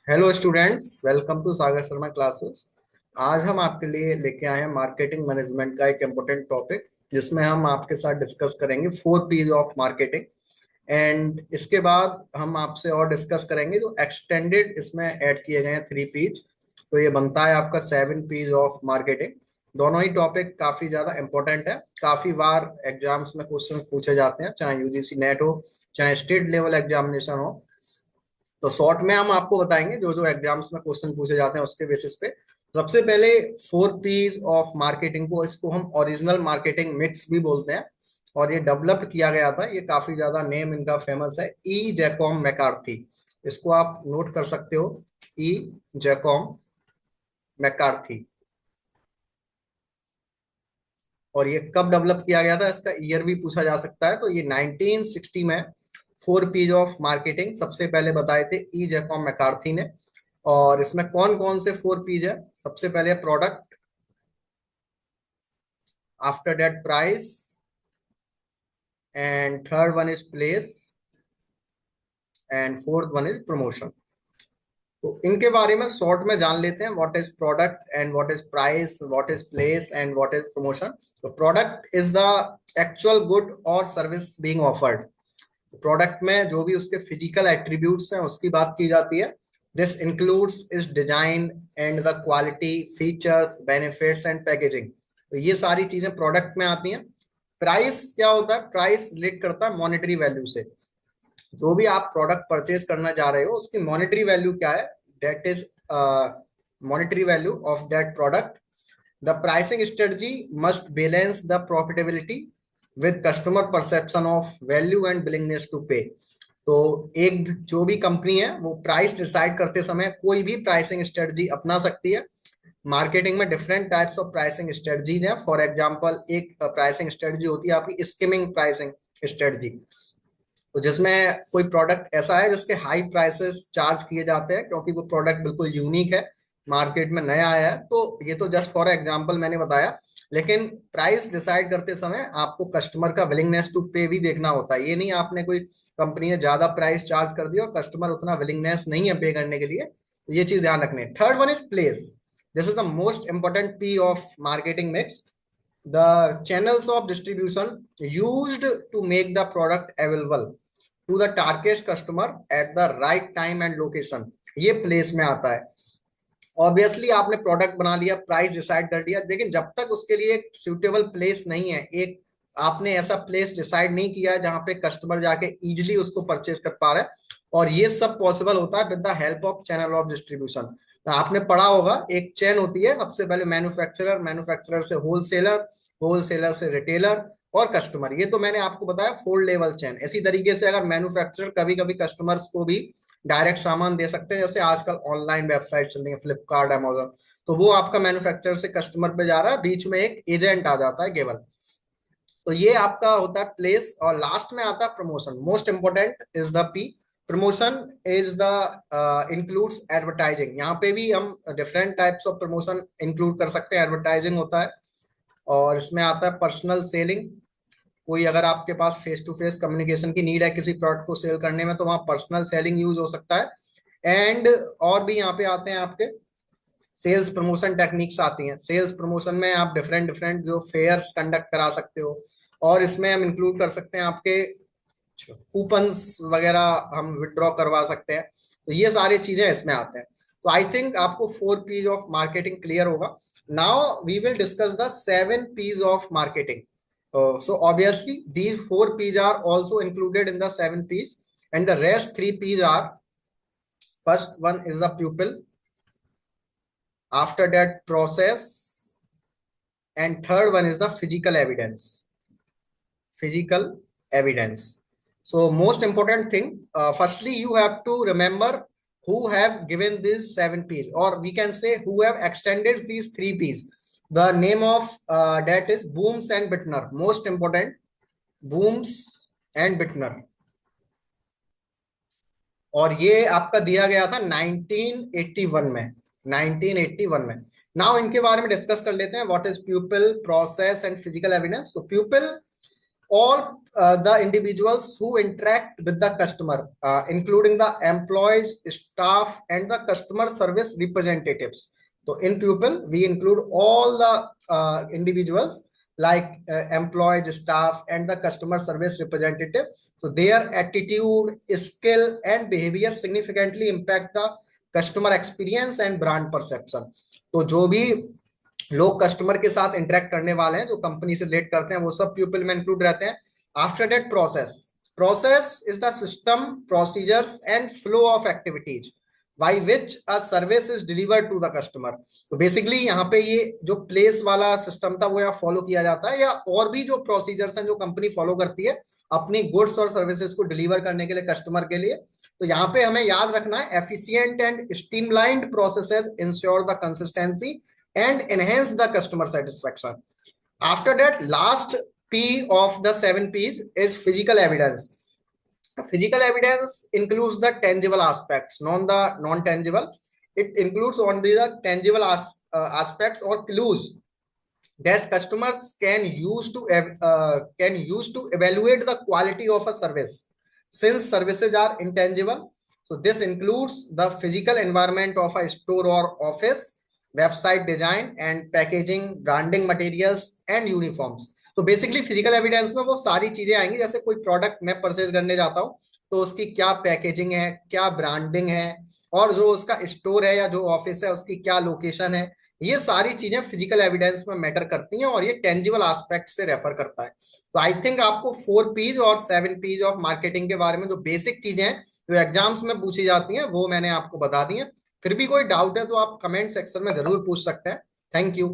Hello students, welcome to Sagar Sharma classes. आज हम आपके लिए लेके आए हैं मार्केटिंग मैनेजमेंट का एक इम्पोर्टेंट टॉपिक, जिसमें हम आपके साथ डिस्कस करेंगे 4 P's ऑफ मार्केटिंग। एंड इसके बाद हम आपसे और डिस्कस करेंगे जो एक्सटेंडेड इसमें ऐड किए गए हैं 3 P's। तो ये बनता है आपका 7 P's ऑफ मार्केटिंग। दोनों ही टॉपिक काफी ज्यादा इंपॉर्टेंट है, काफी बार एग्जाम्स में क्वेश्चन पूछे जाते हैं, चाहे यूजीसी नेट हो चाहे स्टेट लेवल एग्जामिनेशन हो। तो शॉर्ट में हम आपको बताएंगे जो जो एग्जाम्स में क्वेश्चन पूछे जाते हैं उसके बेसिस पे। सबसे पहले 4 P's ऑफ मार्केटिंग को, इसको हम ओरिजिनल मार्केटिंग मिक्स भी बोलते हैं। और ये डेवलप्ड किया गया था, ये काफी ज्यादा नेम इनका फेमस है, ई जैकॉम मैकार्थी। इसको आप नोट कर सकते हो, ई जैकॉम मैकार्थी। और ये कब डेवलप किया गया था, इसका ईयर भी पूछा जा सकता है। तो ये 1960 में 4 P's ऑफ मार्केटिंग सबसे पहले बताए थे ई जैकॉम मैकार्थी ने। और इसमें कौन कौन से 4 P's है? सबसे पहले product, after that price, and third one is place, and fourth one is promotion. तो इनके बारे में शॉर्ट में जान लेते हैं, what is product and what is price, what is place and what is promotion. तो product is the actual good और सर्विस बीइंग ऑफर्ड। प्रोडक्ट में जो भी उसके फिजिकल एट्रीब्यूट्स हैं उसकी बात की जाती है। This includes is design and the quality, features, benefits and packaging. तो ये सारी चीजें प्रोडक्ट में आती हैं। प्राइस क्या होता है? प्राइस रिलेट करता है मॉनेटरी वैल्यू से। जो भी आप प्रोडक्ट परचेज करना चाह रहे हो उसकी मॉनेटरी वैल्यू क्या है, that is monetary value of that product. The pricing strategy must balance the profitability with customer perception of value and willingness to pay. तो एक जो भी कंपनी है वो प्राइस डिसाइड करते समय कोई भी प्राइसिंग स्ट्रेटजी अपना सकती है। मार्केटिंग में different types of pricing strategies हैं। फॉर एग्जांपल, एक प्राइसिंग स्ट्रेटजी होती है आपकी स्किमिंग प्राइसिंग स्ट्रेटजी। तो जिसमें कोई प्रोडक्ट ऐसा है जिसके हाई प्राइसेस चार्ज किए जाते हैं क्योंकि वो प्रोडक्ट बिल्कुल यूनिक है, मार्केट में नया आया है। तो ये तो जस्ट फॉर एग्जांपल मैंने बताया। लेकिन प्राइस डिसाइड करते समय आपको कस्टमर का विलिंगनेस टू पे भी देखना होता है। ये नहीं आपने कोई कंपनी ने ज्यादा प्राइस चार्ज कर दिया और कस्टमर उतना विलिंगनेस नहीं है पे करने के लिए, तो ये चीज ध्यान रखनी है। Third one is place. This is the most important P of marketing mix. the channels of distribution used to make the product available to the target customer at the right time and location, ये place में आता है। Obviously आपने product बना लिया, price decide कर दिया, लेकिन जब तक उसके लिए एक सुटेबल प्लेस नहीं है, एक आपने ऐसा प्लेस डिसाइड नहीं किया है जहां पे कस्टमर जाके इजिली उसको परचेज कर पा रहे हैं। और ये सब पॉसिबल होता है with the help of channel of distribution. आपने पढ़ा होगा, एक चेन होती है, सबसे पहले मैन्युफैक्चरर, मैन्युफैक्चरर से होलसेलर, होलसेलर से रिटेलर और कस्टमर। ये तो मैंने आपको बताया 4 लेवल चेन। इसी तरीके से अगर मैन्युफैक्चरर कभी कभी कस्टमर्स को भी डायरेक्ट सामान दे सकते हैं, जैसे आजकल ऑनलाइन वेबसाइट चल रही है, फ्लिपकार्ट, अमेजोन। तो वो आपका मैन्युफैक्चरर से कस्टमर पे जा रहा है, बीच में एक एजेंट आ जाता है केवल। तो ये आपका होता है प्लेस। और लास्ट में आता है promotion, most important is the P. Promotion is the includes advertising. यहाँ पे भी हम different types of promotion include कर सकते हैं। एडवर्टाइजिंग होता है, और इसमें आता है पर्सनल सेलिंग। कोई अगर आपके पास फेस टू फेस कम्युनिकेशन की नीड है किसी प्रोडक्ट को सेल करने में, तो वहाँ पर्सनल सेलिंग यूज हो सकता है। एंड और भी यहाँ पे आते हैं आपके सेल्स प्रमोशन टेक्निक्स आती हैं। सेल्स प्रमोशन में आप डिफरेंट डिफरेंट जो फेयर्स कंडक्ट करा सकते हो, और इसमें हम इंक्लूड कर सकते हैं आपके कूपन्स वगैरह, हम विड्रॉ करवा सकते हैं। तो ये सारी चीजें इसमें आते हैं। तो आई थिंक आपको 4 P's ऑफ मार्केटिंग क्लियर होगा। Now we will discuss the 7 P's of marketing. So obviously these 4 P's are also included in the 7 P's, and the rest 3 P's are: first one is the pupil, after that process, and third one is the physical evidence. Physical evidence. So most important thing, firstly you have to remember who have given these 7 P's, or we can say who have extended these 3 P's. The name of that is Booms and Bittner. Most important, Booms and Bittner. और ये आपका दिया गया था 1981 में। 1981 में। Now इनके बारे में डिस्कस कर लेते हैं, what is प्यूपिल, process and physical evidence. तो प्यूपिल all the individuals who interact with the customer, including the employees, staff, and the customer service representatives. So in pupil we include all the individuals like employees, staff, and the customer service representative. So their attitude, skill, and behavior significantly impact the customer experience and brand perception. तो जो भी लोग customer के साथ interact करने वाले हैं, जो कंपनी से रिलेट करते हैं, वो सब पीपल में इंक्लूड रहते हैं. After that process, process is the system, procedures, and flow of activities by which a service is delivered to the customer. तो बेसिकली यहाँ पे ये जो प्लेस वाला सिस्टम था वो यहाँ फॉलो किया जाता है, या और भी जो प्रोसीजर्स हैं जो कंपनी फॉलो करती है अपनी गुड्स और सर्विसेज को डिलीवर करने के लिए कस्टमर के लिए. तो यहाँ पे हमें याद रखना है, efficient and streamlined processes ensure the consistency and enhance the customer satisfaction. After that, last P of the 7 P's is physical evidence. Physical evidence includes the tangible aspects, not the non-tangible. It includes only the tangible aspects or clues that customers can use to evaluate the quality of a service. Since services are intangible, so this includes the physical environment of a store or office, website design and packaging, branding materials and uniforms. तो basically physical evidence में वो सारी चीजें आएंगी. जैसे कोई product मैं purchase करने जाता हूँ तो उसकी क्या पैकेजिंग है, क्या ब्रांडिंग है, और जो उसका स्टोर है या जो ऑफिस है उसकी क्या लोकेशन है. ये सारी चीजें फिजिकल एविडेंस में मैटर करती हैं और ये टेंजिबल एस्पेक्ट से रेफर करता है. तो आई थिंक आपको 4 P's और 7 P's ऑफ मार्केटिंग के बारे में जो बेसिक चीजें हैं जो एग्जाम्स में पूछी जाती हैं वो मैंने आपको बता दी हैं. फिर भी कोई डाउट है तो आप कमेंट सेक्शन में जरूर पूछ सकते हैं. Thank you.